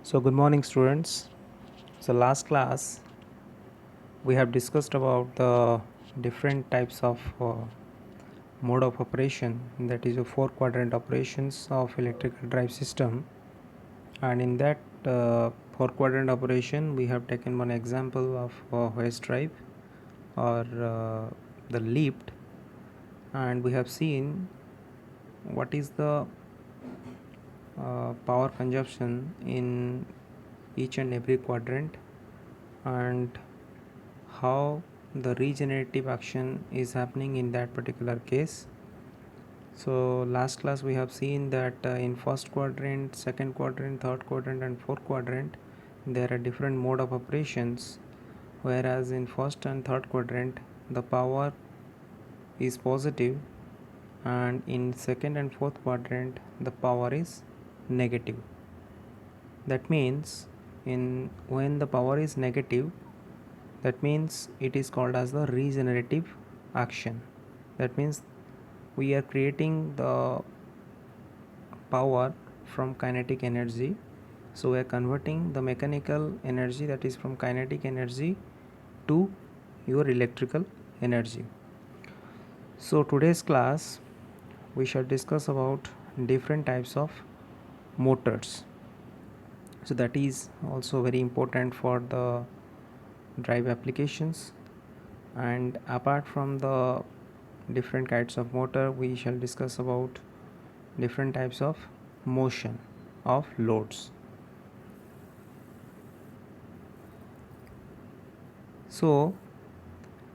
So good morning students. So last class we have discussed about the different types of mode of operation, that is the four quadrant operations of electrical drive system. And in that four quadrant operation we have taken one example of hoist drive or the lift, and we have seen what is the power consumption in each and every quadrant, and how the regenerative action is happening in that particular case. So last class we have seen that in first quadrant, second quadrant, third quadrant and fourth quadrant there are different mode of operations, whereas in first and third quadrant the power is positive, and in second and fourth quadrant the power is negative. That means in when the power is negative, that means it is called as the regenerative action. That means we are creating the power from kinetic energy, so we are converting the mechanical energy that is from kinetic energy to your electrical energy. So today's class we shall discuss about different types of motors. So that is also very important for the drive applications. And apart from the different kinds of motor, we shall discuss about different types of motion of loads. So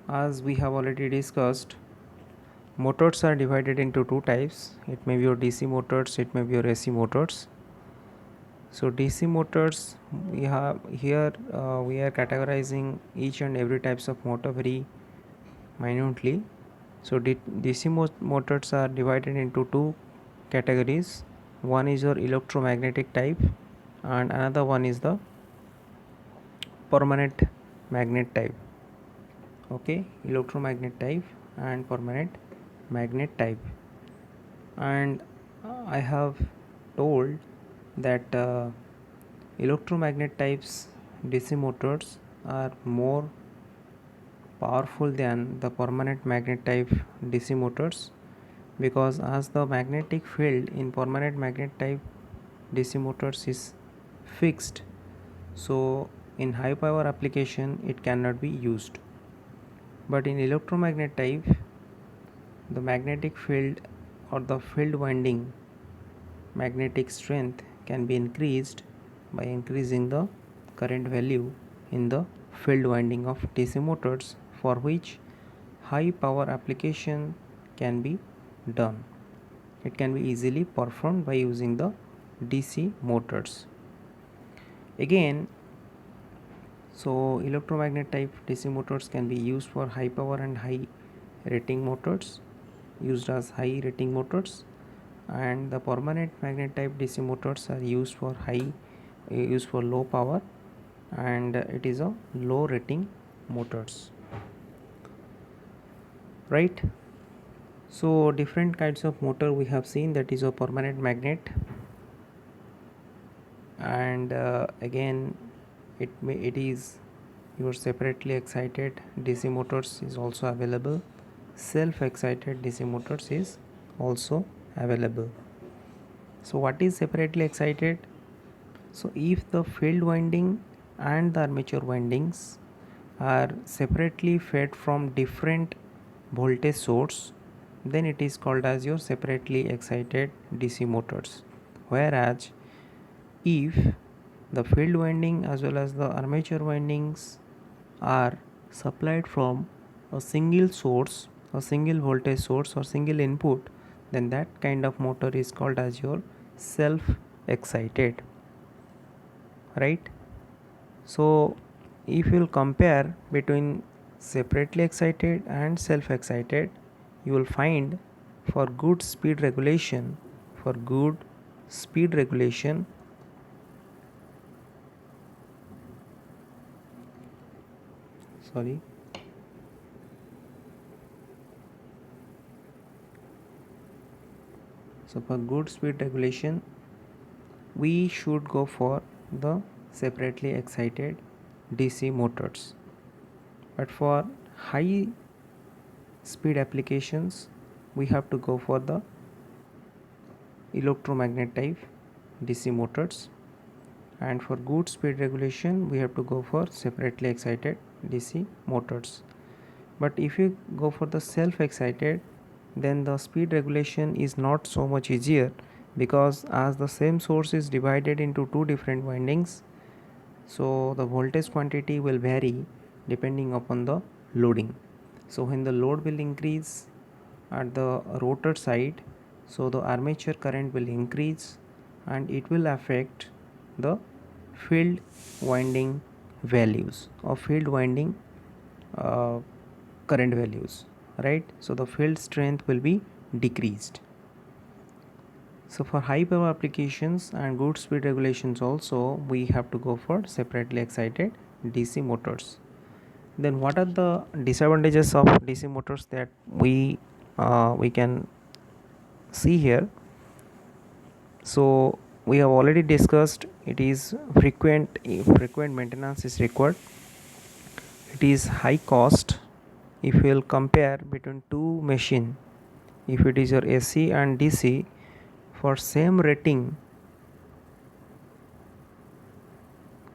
as we have already discussed, motors are divided into two types. It may be your DC motors, it may be your AC motors. So DC motors, we have here we are categorizing each and every types of motor very minutely. So DC motors are divided into two categories. One is your electromagnetic type and another one is the permanent magnet type. Okay, electromagnet type and permanent magnet type. And I have told that electromagnet types DC motors are more powerful than the permanent magnet type DC motors, because as the magnetic field in permanent magnet type DC motors is fixed, so in high power application it cannot be used. But in electromagnet type, the magnetic field or the field winding magnetic strength can be increased by increasing the current value in the field winding of DC motors, for which high power application can be done. It can be easily performed by using the DC motors. Again, so electromagnet type DC motors can be used for high power and high rating motors, used as high rating motors, and the permanent magnet type DC motors are used for used for low power, and it is a low rating motors, right? So different kinds of motor we have seen, that is a permanent magnet, and again it is your separately excited DC motors is also available. Self excited DC motors is also available. So what is separately excited? So if the field winding and the armature windings are separately fed from different voltage source, then it is called as your separately excited DC motors. Whereas if the field winding as well as the armature windings are supplied from a single source, a single voltage source or single input, then that kind of motor is called as your self excited, right? So if you will compare between separately excited and self excited, you will find for good speed regulation, for good speed regulation, sorry, so for good speed regulation we should go for the separately excited DC motors. But for high speed applications, we have to go for the electromagnet type DC motors, and for good speed regulation we have to go for separately excited DC motors. But if you go for the self excited, then the speed regulation is not so much easier, because as the same source is divided into two different windings, so the voltage quantity will vary depending upon the loading. So when the load will increase at the rotor side, so the armature current will increase and it will affect the field winding values or field winding uh, current values, right? So the field strength will be decreased. So for high power applications and good speed regulations also, we have to go for separately excited DC motors. Then what are the disadvantages of DC motors that we can see here? So we have already discussed, it is frequent maintenance is required. It is high cost. If you will compare between two machine, if it is your AC and DC, for same rating,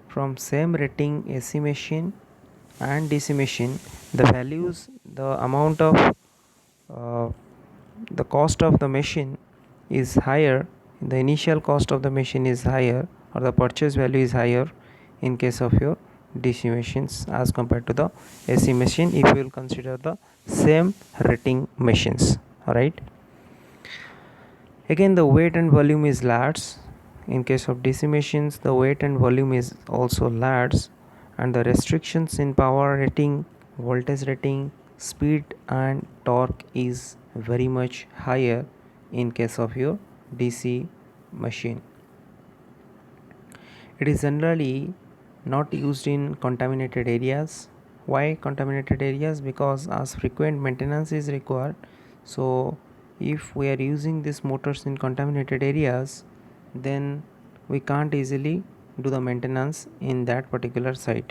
from same rating AC machine and DC machine, the values, the amount of uh, the cost of the machine is higher, the initial cost of the machine is higher, or the purchase value is higher in case of your DC machines as compared to the AC machine, if you will consider the same rating machines, right? Again, the weight and volume is large. In case of DC machines, the weight and volume is also large, and the restrictions in power rating, voltage rating, speed and torque is very much higher in case of your DC machine. It is generally not used in contaminated areas. Why contaminated areas? Because as frequent maintenance is required, so if we are using these motors in contaminated areas, then we can't easily do the maintenance in that particular site.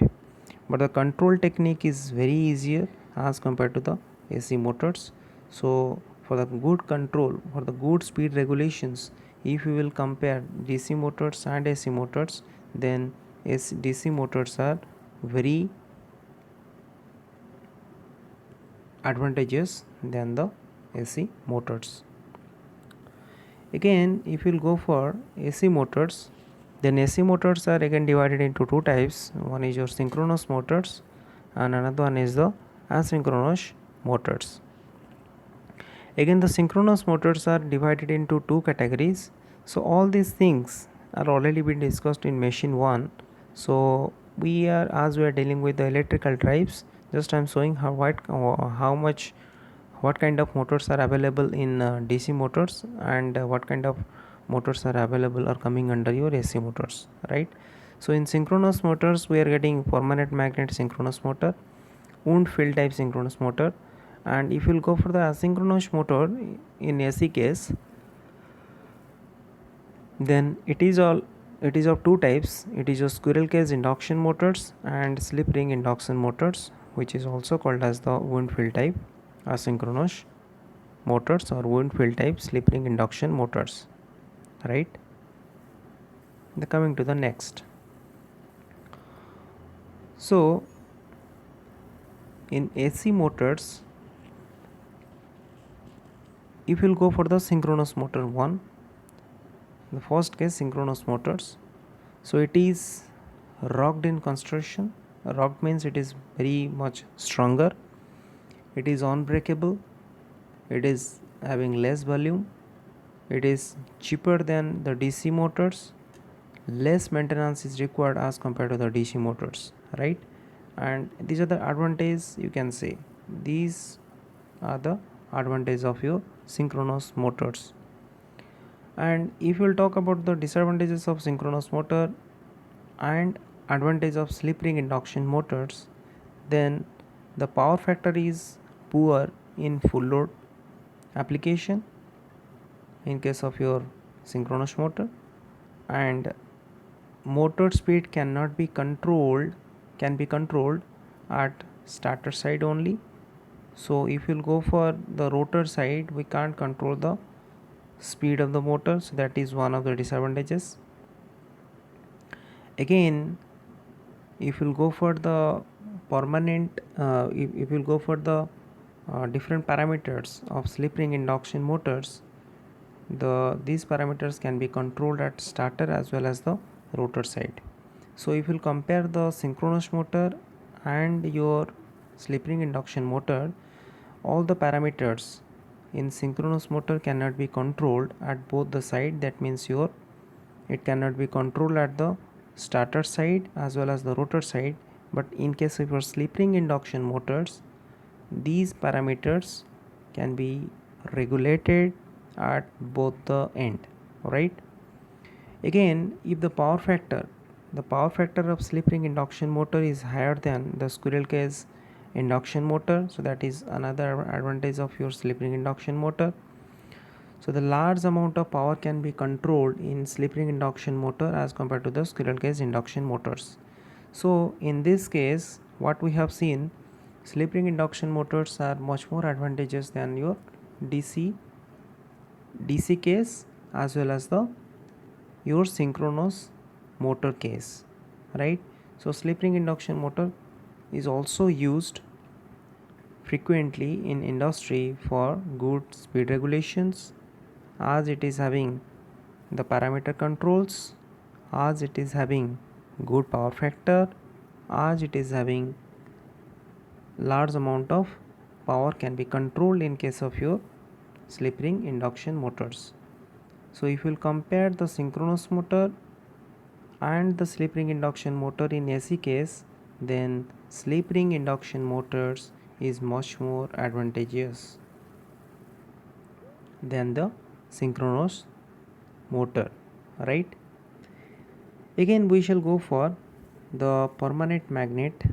But the control technique is very easier as compared to the AC motors. So for the good control, for the good speed regulations, if you will compare DC motors and AC motors, then DC motors are very advantageous than the AC motors. Again, if you will go for AC motors, then AC motors are again divided into two types. One is your synchronous motors and another one is the asynchronous motors. Again, the synchronous motors are divided into two categories. So all these things are already been discussed in machine 1. So as we are dealing with the electrical drives, just I am showing what kind of motors are available in DC motors, and what kind of motors are available or coming under your AC motors, right? So in synchronous motors we are getting permanent magnet synchronous motor, wound field type synchronous motor, and if you'll go for the asynchronous motor in AC case, then it is of two types. It is your squirrel cage induction motors and slip ring induction motors, which is also called as the wound field type asynchronous motors or wound field type slip ring induction motors, right? Then coming to the next. So in AC motors, if you'll go for the synchronous motor 1, the first case synchronous motors, so it is rocked in construction. Rocked means it is very much stronger, it is unbreakable, it is having less volume, it is cheaper than the DC motors, less maintenance is required as compared to the DC motors, right? And these are the advantages, you can say these are the advantages of your synchronous motors. And if you will talk about the disadvantages of synchronous motor and advantage of slip ring induction motors, then the power factor is poor in full load application in case of your synchronous motor, and motor speed cannot be controlled, can be controlled at starter side only. So if you'll go for the rotor side, we can't control the speed of the motor, so that is one of the disadvantages. Again, if you'll go for the permanent if you'll go for the different parameters of slip ring induction motors, these parameters can be controlled at starter as well as the rotor side. So if you compare the synchronous motor and your slip ring induction motor, all the parameters in synchronous motor cannot be controlled at both the side. That means it cannot be controlled at the starter side as well as the rotor side. But in case of your slip ring induction motors, these parameters can be regulated at both the end, right? Again, if the power factor of slip ring induction motor is higher than the squirrel cage induction motor, so that is another advantage of your slip ring induction motor. So the large amount of power can be controlled in slip ring induction motor as compared to the squirrel cage induction motors. So in this case, what we have seen, slip ring induction motors are much more advantageous than your DC case as well as your synchronous motor case, right? So slip ring induction motor is also used frequently in industry for good speed regulations, as it is having the parameter controls, as it is having good power factor, as it is having large amount of power can be controlled in case of your slip ring induction motors. So if you will compare the synchronous motor and the slip ring induction motor in AC case, then slip ring induction motors is much more advantageous than the synchronous motor, right? Again, we shall go for the permanent magnet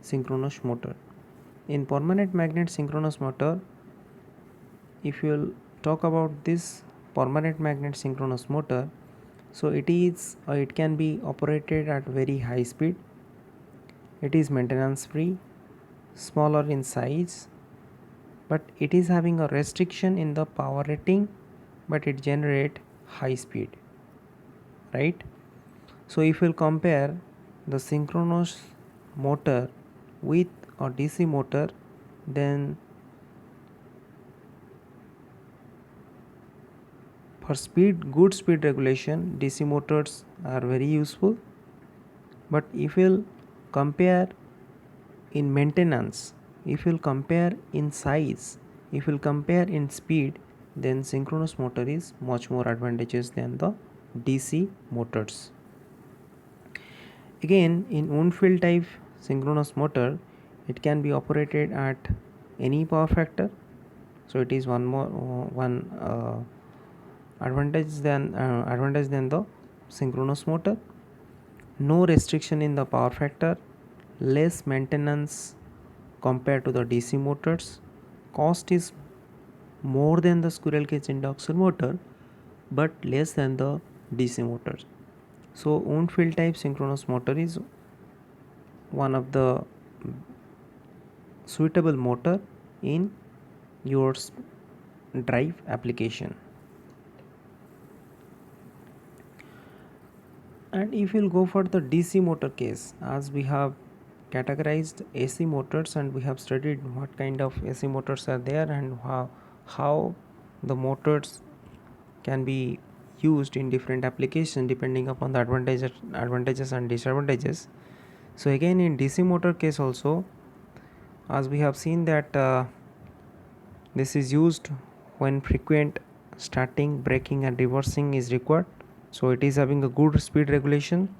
synchronous motor. In permanent magnet synchronous motor, if you will talk about this permanent magnet synchronous motor, so it can be operated at very high speed. It is maintenance free, smaller in size, but it is having a restriction in the power rating, but it generate high speed, right? So if we'll compare the synchronous motor with a DC motor, then for good speed regulation, DC motors are very useful. But if you'll compare in maintenance, if you'll compare in size, if you'll compare in speed, then synchronous motor is much more advantageous than the DC motors. Again, in wound field type synchronous motor, it can be operated at any power factor. So it is one advantage than the synchronous motor. No restriction in the power factor, less maintenance compared to the DC motors. Cost is more than the squirrel cage induction motor, but less than the DC motors. So wound field type synchronous motor is one of the suitable motor in your drive application. And if you'll go for the DC motor case, as we have categorized AC motors and we have studied what kind of AC motors are there and how the motors can be used in different applications depending upon the advantages and disadvantages. So again, in DC motor case also, as we have seen that this is used when frequent starting, braking and reversing is required. So it is having a good speed regulation.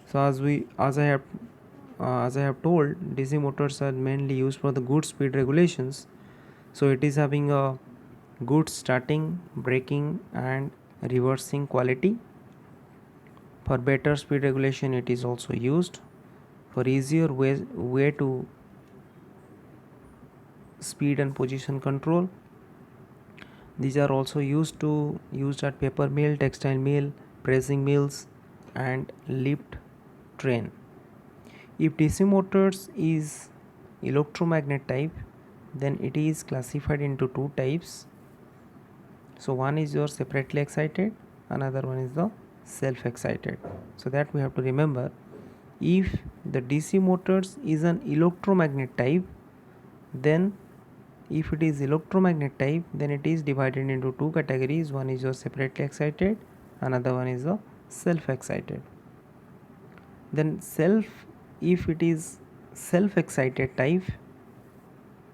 So as I have told, DC motors are mainly used for the good speed regulations. So it is having a good starting, braking and reversing quality. For better speed regulation, it is also used. For easier way to speed and position control, these are also used at paper mill, textile mill, pressing mills and lift train. If DC motors is electromagnet type, then it is classified into two types. So one is your separately excited, another one is the self-excited. So that we have to remember. If the DC motors is an electromagnet type, then if it is electromagnet type, then it is divided into two categories. One is your separately excited, another one is the self-excited. Then if it is self-excited type,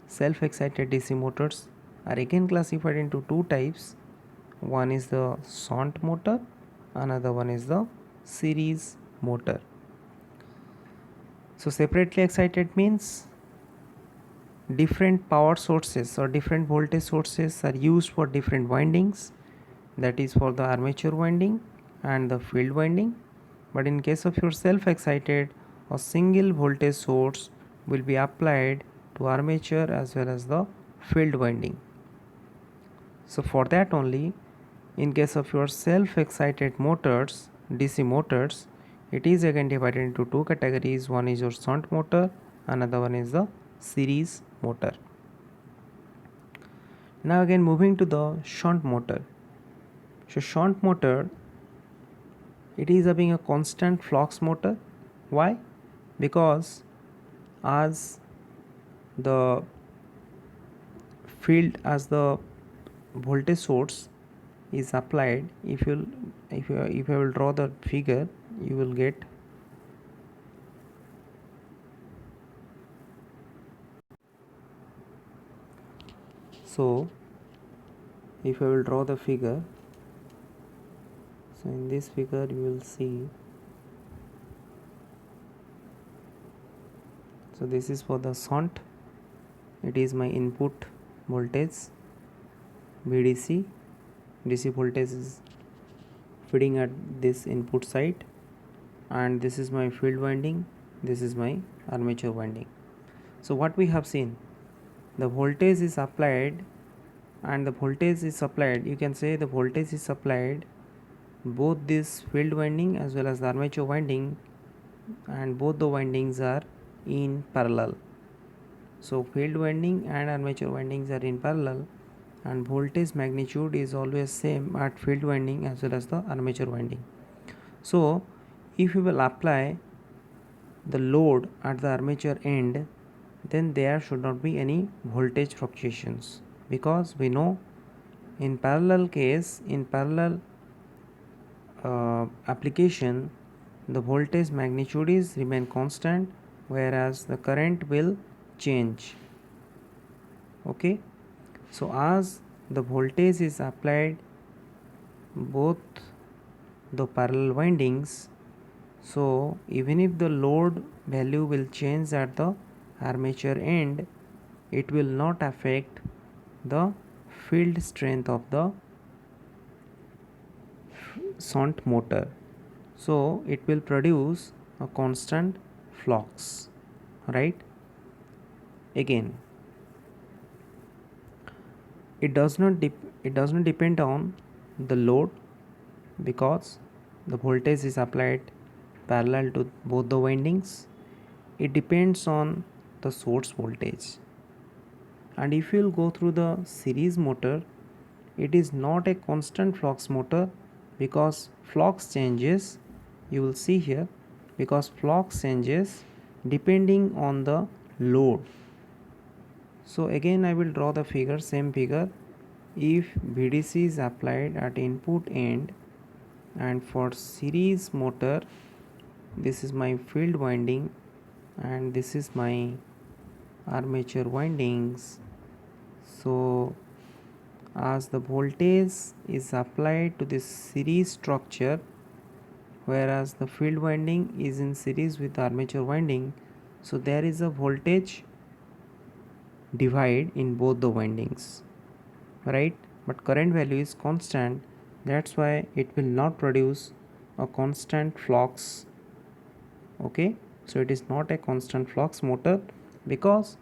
self-excited DC motors are again classified into two types. One is the shunt motor, another one is the series motor. So separately excited means different power sources or different voltage sources are used for different windings, that is for the armature winding and the field winding. But in case of your self-excited, a single voltage source will be applied to armature as well as the field winding. So for that only, in case of your self-excited motors, DC motors, it is again divided into two categories. One is your shunt motor, another one is the series motor. Now again moving to the shunt motor. So shunt motor, it is having a constant flux motor. Why? Because as the field, as the voltage source is applied, if I will draw the figure, you will get. So if I will draw the figure, so in this figure you will see, so this is for the shunt, it is my input voltage VDC, DC voltage is feeding at this input side, and this is my field winding, this is my armature winding. So what we have seen, the voltage is applied, and the voltage is supplied, you can say the voltage is supplied both this field winding as well as the armature winding, and both the windings are in parallel. So field winding and armature windings are in parallel, and voltage magnitude is always same at field winding as well as the armature winding. So if you will apply the load at the armature end, then there should not be any voltage fluctuations, because we know in parallel case, in parallel application, the voltage magnitude is remain constant, whereas the current will change. Okay, so as the voltage is applied both the parallel windings, so even if the load value will change at the armature end, it will not affect the field strength of the shunt motor. So it will produce a constant flux, right? Again, it does not depend on the load, because the voltage is applied parallel to both the windings. It depends on the source voltage. And if you will go through the series motor, it is not a constant flux motor, because flux changes, you will see here, because flux changes depending on the load. So again I will draw the figure, same figure. If VDC is applied at input end, and for series motor, this is my field winding and this is my armature windings. So as the voltage is applied to this series structure, whereas the field winding is in series with armature winding, so there is a voltage divide in both the windings, right? But current value is constant, that's why it will not produce a constant flux. Okay, so it is not a constant flux motor, because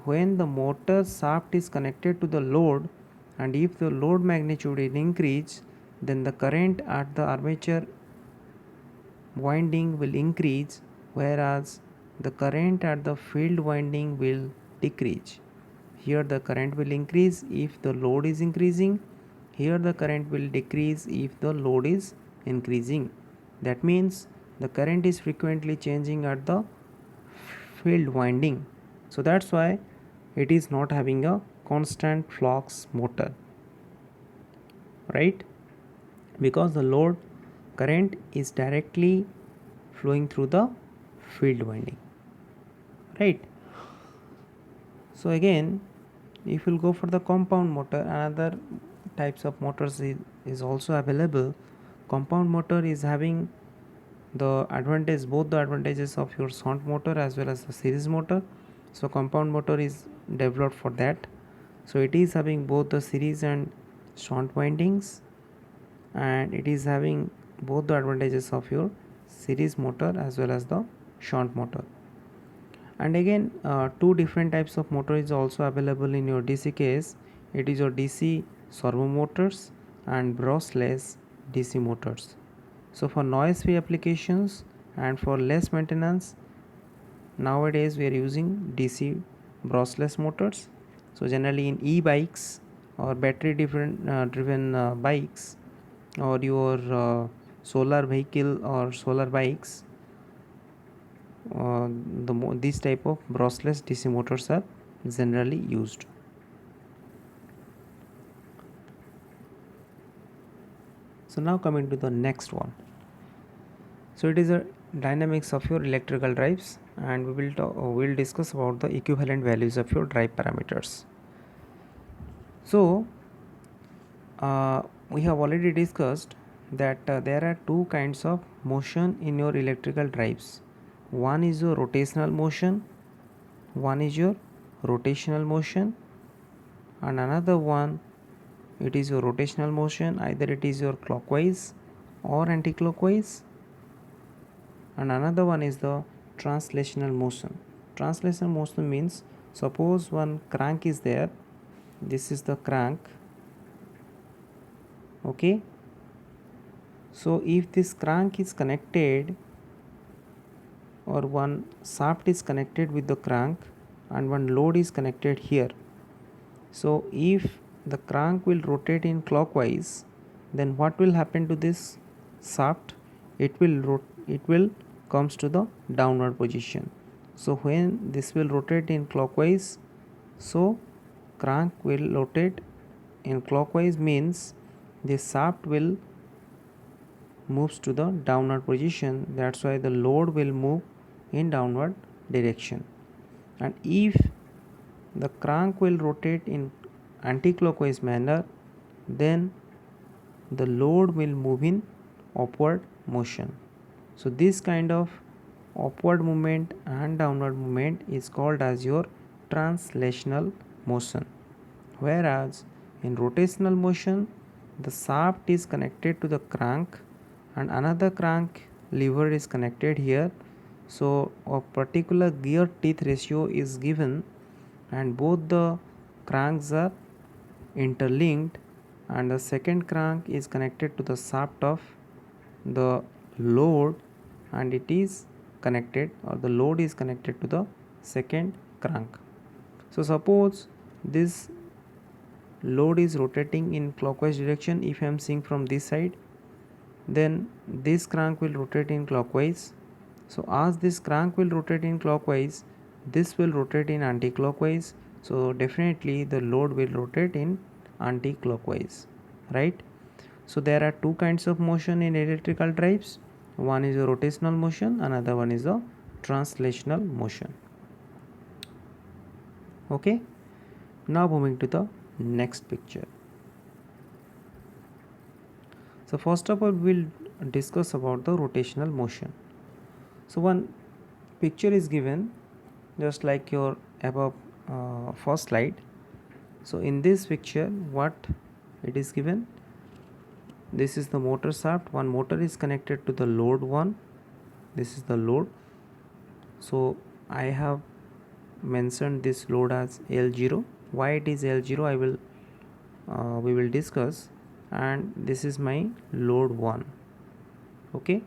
when the motor shaft is connected to the load, and if the load magnitude is increased, then the current at the armature winding will increase, whereas the current at the field winding will decrease. Here the current will increase if the load is increasing. Here the current will decrease if the load is increasing. That means the current is frequently changing at the field winding. So that's why it is not having a constant flux motor, right? Because the load current is directly flowing through the field winding, right? So again, if you'll go for the compound motor, another types of motors is also available. Compound motor is having the advantage, both the advantages of your shunt motor as well as the series motor. So compound motor is developed for that. So it is having both the series and shunt windings, and it is having both the advantages of your series motor as well as the shunt motor. And again, two different types of motor is also available in your DC case. It is your DC servo motors and brushless DC motors. So for noise free applications and for less maintenance, nowadays we are using DC brushless motors. So generally in e-bikes or battery driven bikes, or your solar vehicle or solar bikes, these type of brushless DC motors are generally used. So now coming to the next one. So it is a dynamics of your electrical drives, and we'll discuss about the equivalent values of your drive parameters. So we have already discussed that there are two kinds of motion in your electrical drives. One is your rotational motion, and another one, it is your rotational motion, either it is your clockwise or anti-clockwise, and another one is the translational motion. Translational motion means, suppose one crank is there, this is the crank, okay. So if this crank is connected, or one shaft is connected with the crank and one load is connected here, so if the crank will rotate in clockwise, then what will happen to this shaft? It will comes to the downward position. So when this will rotate in clockwise, so crank will rotate in clockwise, means this shaft will moves to the downward position. That's why the load will move in downward direction. And if the crank will rotate in anti-clockwise manner, then the load will move in upward motion. So this kind of upward movement and downward movement is called as your translational motion. Whereas in rotational motion, the shaft is connected to the crank and another crank lever is connected here. So a particular gear teeth ratio is given, and both the cranks are interlinked, and the second crank is connected to the shaft of the load, and it is connected, or the load is connected to the second crank. So suppose this load is rotating in clockwise direction. If I am seeing from this side, then this crank will rotate in clockwise. So as this crank will rotate in clockwise, this will rotate in anti-clockwise. So definitely the load will rotate in anti-clockwise, right? So there are two kinds of motion in electrical drives. One is a rotational motion, another one is a translational motion. Okay, now moving to the next picture. So first of all, we'll discuss about the rotational motion. So one picture is given just like your above first slide. So in this picture, what it is given, this is the motor shaft. One motor is connected to the load 1. This is the load. So I have mentioned this load as L0. Why it is L0, we will discuss. And this is my load 1. Okay.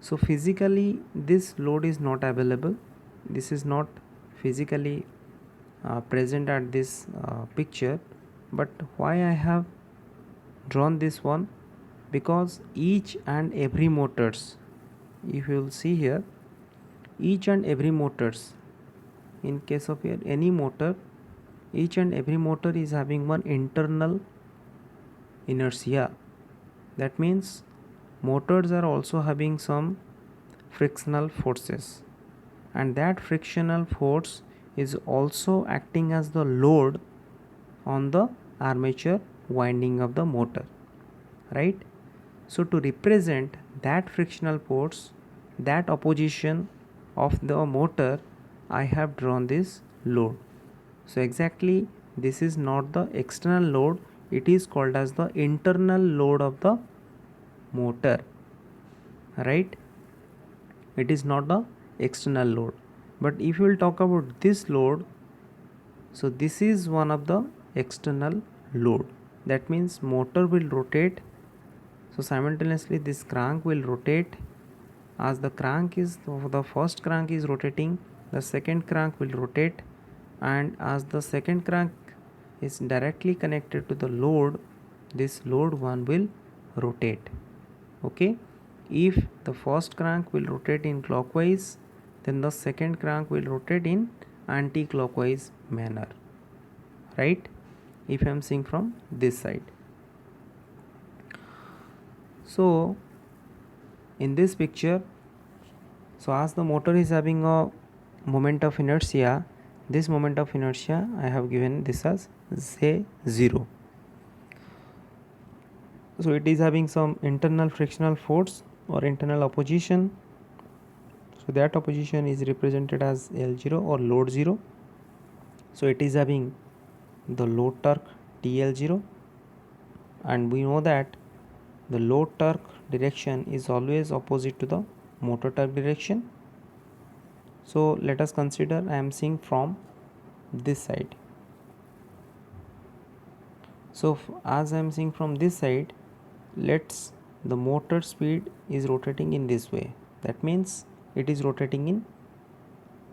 So physically this load is not available, this is not physically present at this picture. But why I have drawn this one? Because each and every motors, if you will see here, each and every motors, in case of here any motor, each and every motor is having one internal inertia. That means motors are also having some frictional forces, and that frictional force is also acting as the load on the armature winding of the motor, right? So to represent that frictional force, that opposition of the motor, I have drawn this load. So exactly this is not the external load, it is called as the internal load of the motor, right? It is not the external load. But if you will talk about this load, so this is one of the external load. That means motor will rotate, so simultaneously this crank will rotate. As the crank is, the first crank is rotating, the second crank will rotate, and as the second crank is directly connected to the load, this load one will rotate. Okay, if the first crank will rotate in clockwise, then the second crank will rotate in anti-clockwise manner, right? If I am seeing from this side. So in this picture, so as the motor is having a moment of inertia, this moment of inertia I have given this as Z0. So it is having some internal frictional force or internal opposition, so that opposition is represented as L0 or load 0. So it is having the load torque TL0, and we know that the load torque direction is always opposite to the motor torque direction. So let us consider I am seeing from this side. So as I am seeing from this side, let's the motor speed is rotating in this way. That means it is rotating in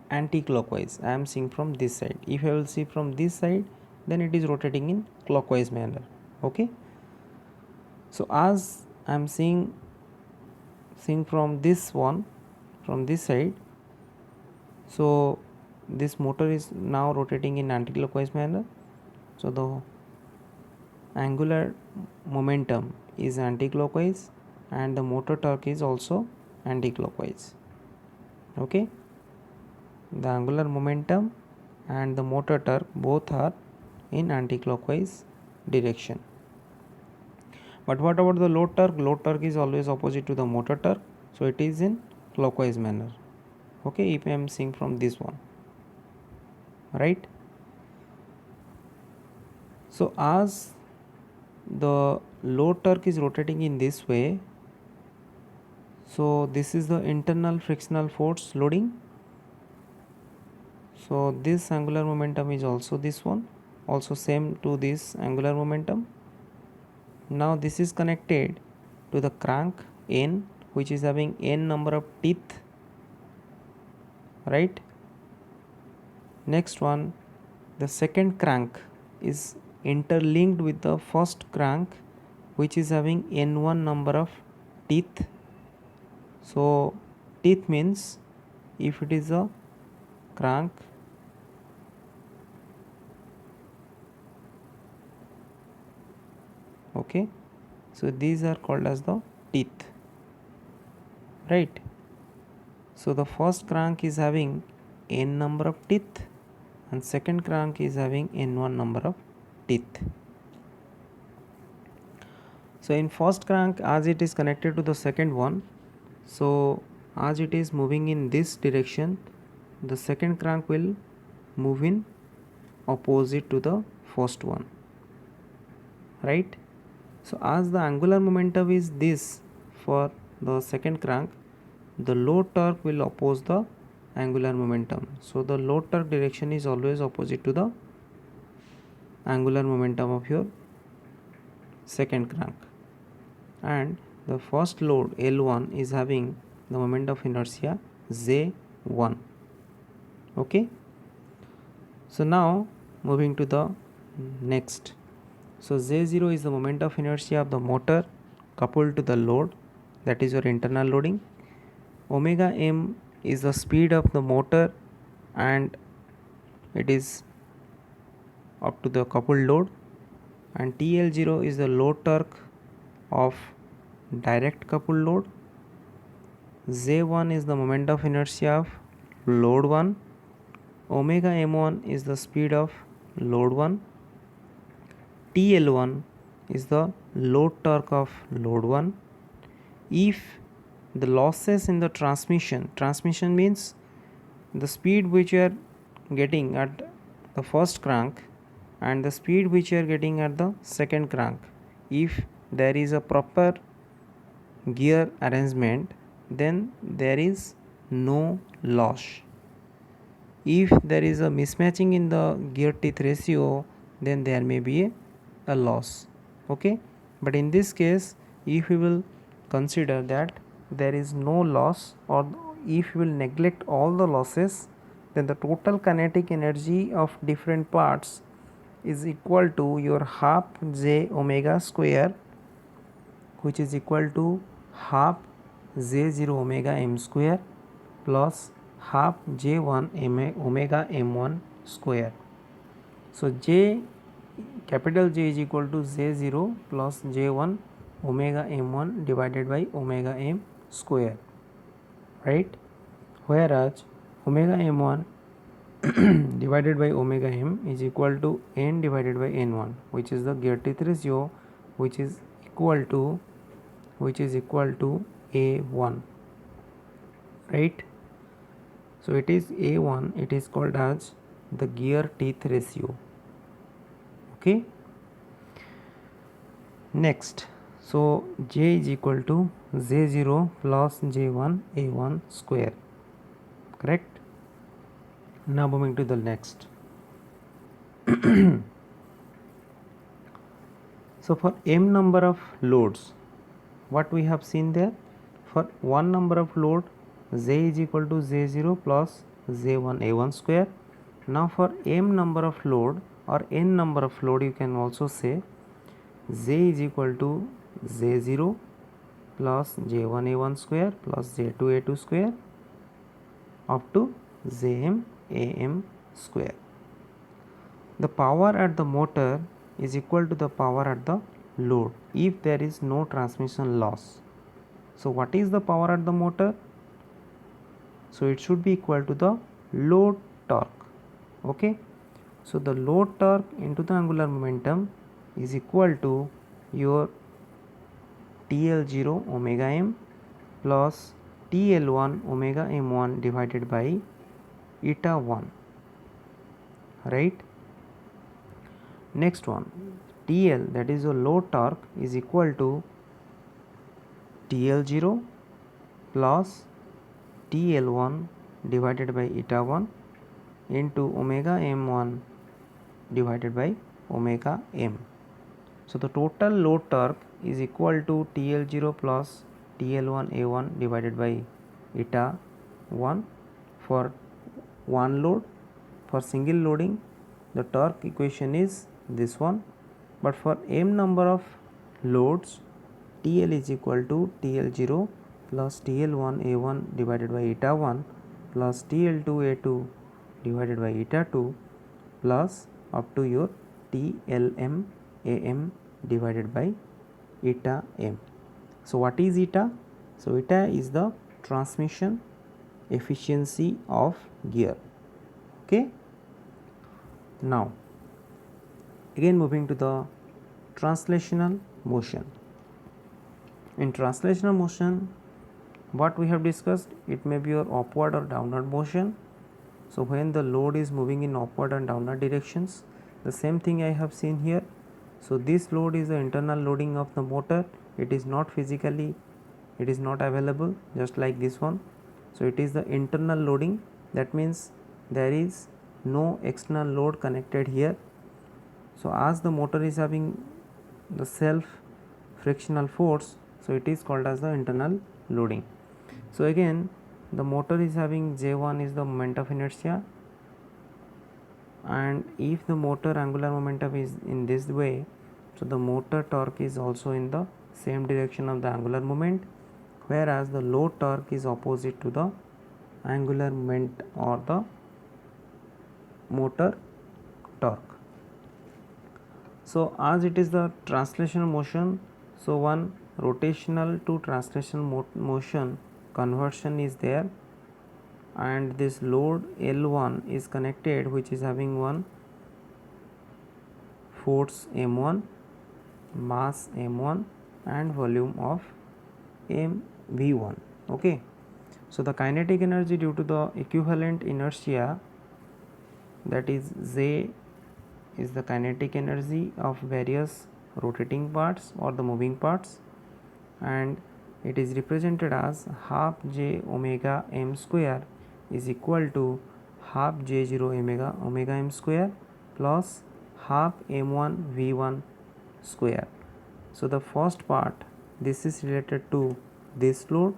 anti-clockwise. I am seeing from this side. If I will see from this side, then it is rotating in clockwise manner. Okay. So as I am seeing from this one, from this side, so this motor is now rotating in anti-clockwise manner. So the angular momentum is anti-clockwise and the motor torque is also anti-clockwise. Okay, the angular momentum and the motor torque both are in anti-clockwise direction. But what about the load torque? Load torque is always opposite to the motor torque, so it is in clockwise manner. Okay, if I am seeing from this one, right? So as the load torque is rotating in this way, so this is the internal frictional force loading. So this angular momentum is also this one, also same to this angular momentum. Now this is connected to the crank N, which is having N number of teeth, right? Next one, the second crank is interlinked with the first crank, which is having N1 number of teeth. So teeth means if it is a crank, okay, so these are called as the teeth, right? So the first crank is having N number of teeth and second crank is having N1 number of teeth. So in first crank, as it is connected to the second one, so as it is moving in this direction, the second crank will move in opposite to the first one, right? So as the angular momentum is this for the second crank, the load torque will oppose the angular momentum. So the load torque direction is always opposite to the angular momentum of your second crank, and the first load L1 is having the moment of inertia J1. Okay, so now moving to the next. So J0 is the moment of inertia of the motor coupled to the load, that is your internal loading. Omega m is the speed of the motor and it is up to the coupled load, and TL0 is the load torque of direct coupled load. J1 is the moment of inertia of load 1. Omega m1 is the speed of load 1. TL1 is the load torque of load 1. If the losses in the transmission means the speed which you are getting at the first crank and the speed which you are getting at the second crank, if there is a proper gear arrangement, then there is no loss. If there is a mismatching in the gear teeth ratio, then there may be a loss. Okay, but in this case, if we will consider that there is no loss, or if we will neglect all the losses, then the total kinetic energy of different parts is equal to your half j omega square, which is equal to half j0 omega m square plus half j1 omega m1 square. So j, capital J is equal to j0 plus j1 omega m1 divided by omega m square, right? Whereas omega m1 divided by omega m is equal to n divided by n1, which is the gear teeth ratio, which is equal to a1, right? So it is a1, it is called as the gear teeth ratio. Okay, next, so j is equal to j0 plus j1 a1 square, correct? Now moving to the next. So for m number of loads, what we have seen there, for one number of load j is equal to j0 plus j1 a1 square. Now for m number of load or n number of load, you can also say j is equal to j0 plus j1 a1 square plus j2 a2 square up to jm am square. The power at the motor is equal to the power at the load if there is no transmission loss. So what is the power at the motor? So it should be equal to the load torque. Okay, so the load torque into the angular momentum is equal to your TL0 omega m plus TL1 omega m1 divided by eta 1, right? Next one, TL, that is a load torque, is equal to TL0 plus TL1 divided by eta 1 into omega m1 divided by omega m. So the total load torque is equal to TL0 plus TL1 a1 divided by eta 1 for one load. For single loading, the torque equation is this one, but for m number of loads, TL is equal to TL0 plus TL1 a1 divided by eta 1 plus TL2 a2 divided by eta 2 plus up to your TLM am divided by eta m. So what is eta? So eta is the transmission efficiency of gear. Okay, now again moving to the translational motion. In translational motion, what we have discussed, it may be your upward or downward motion. So when the load is moving in upward and downward directions, the same thing I have seen here. So this load is the internal loading of the motor. It is not physically, it is not available just like this one. So it is the internal loading, that means there is no external load connected here. So as the motor is having the self frictional force, so it is called as the internal loading. So again the motor is having J1 is the moment of inertia, and if the motor angular momentum is in this way, so the motor torque is also in the same direction of the angular moment, whereas the load torque is opposite to the angular moment or the motor torque. So as it is the translational motion, so one rotational to translational motion conversion is there, and this load L1 is connected, which is having one force M1, mass M1 and volume of mv1. Okay, so the kinetic energy due to the equivalent inertia, that is J, is the kinetic energy of various rotating parts or the moving parts, and it is represented as half j omega m square is equal to half j0 omega m square plus half m1 v1 square. So the first part, this is related to this load,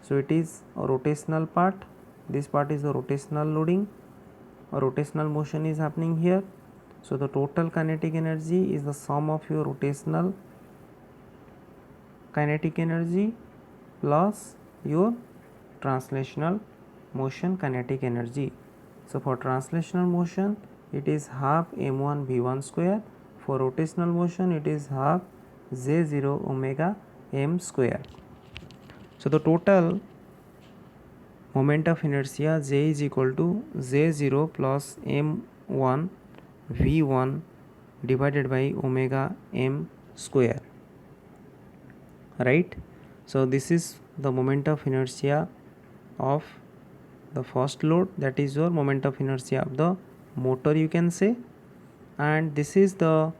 so it is a rotational part, this part is the rotational loading, a rotational motion is happening here. So the total kinetic energy is the sum of your rotational kinetic energy plus your translational motion kinetic energy. So for translational motion it is half m1 v1 square, for rotational motion it is half j0 omega m square. So the total moment of inertia J is equal to j0 plus m1 v1 divided by omega m square, right? So this is the moment of inertia of the first load, that is your moment of inertia of the motor, you can say, and this is the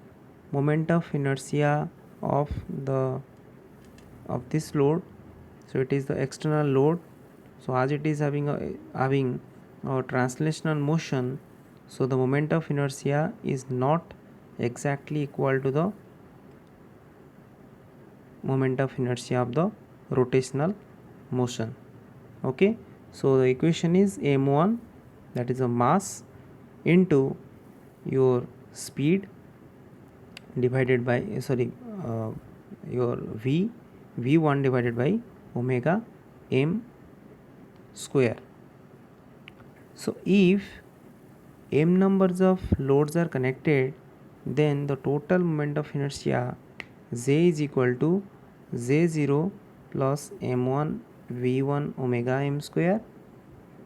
moment of inertia of this load. So it is the external load. So as it is having a translational motion, so the moment of inertia is not exactly equal to the moment of inertia of the rotational motion. Okay, so the equation is m1, that is a mass, into your speed divided by your v1 divided by omega m square. So if m numbers of loads are connected, then the total moment of inertia J is equal to j0 plus m1 v1 omega m square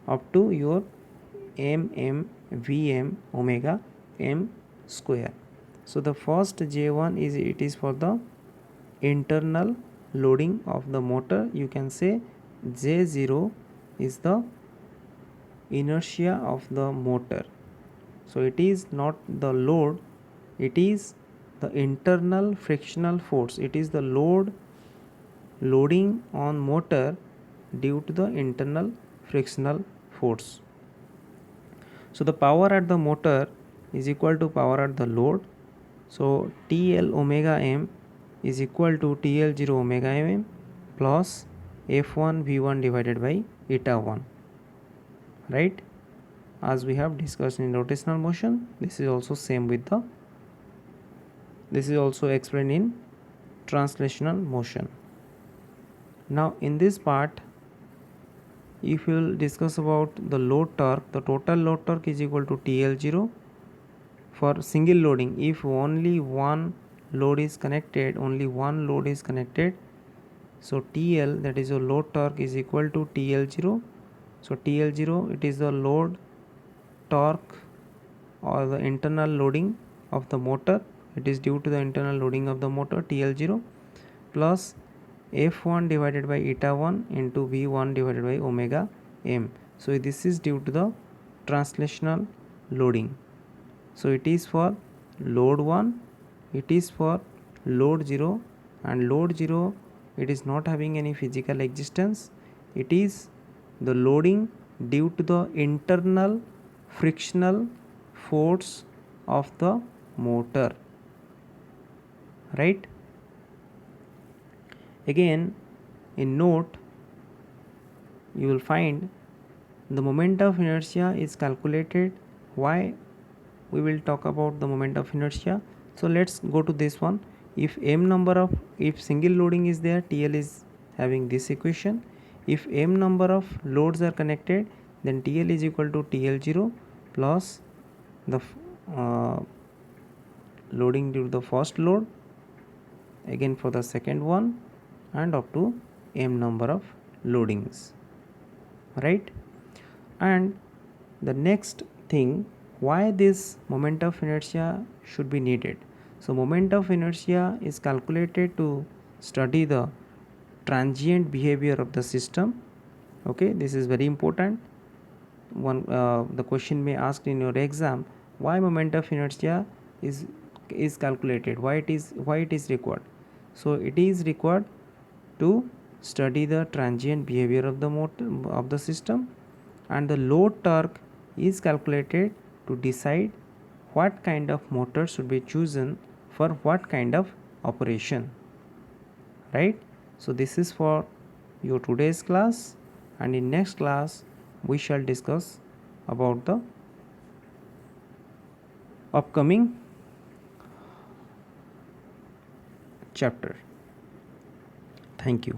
up to your vm omega m square. So the first J1 is, it is for the internal loading of the motor, you can say J0 is the inertia of the motor. So it is not the load, it is the internal frictional force, it is the loading on motor due to the internal frictional force. So the power at the motor is equal to power at the load. So TL omega m is equal to TL0 omega m plus F1 V1 divided by eta 1, right? As we have discussed in rotational motion, this is also same with the, this is also explained in translational motion. Now in this part, if we will discuss about the load torque, the total load torque is equal to TL0 for single loading. If only one load is connected, so TL, that is your load torque, is equal to TL0. So TL0, it is the load torque or the internal loading of the motor, it is due to the internal loading of the motor TL0 plus F1 divided by eta 1 into V1 divided by omega m. So this is due to the translational loading. So it is for load 1, it is for load 0, and load 0, it is not having any physical existence, it is the loading due to the internal frictional force of the motor, right? Again, in note, you will find the moment of inertia is calculated. Why we will talk about the moment of inertia? So let's go to this one. If if single loading is there, TL is having this equation. If m number of loads are connected, then TL is equal to TL0 plus the loading due to the first load, again for the second one, and up to m number of loadings, right? And the next thing, why this moment of inertia should be needed? So moment of inertia is calculated to study the transient behavior of the system. Okay, this is very important. The question may ask in your exam, why moment of inertia is calculated, why it is required. So it is required to study the transient behavior of the motor of the system, and the load torque is calculated to decide what kind of motor should be chosen for what kind of operation, right? So this is for your today's class, and in next class we shall discuss about the upcoming chapter. Thank you.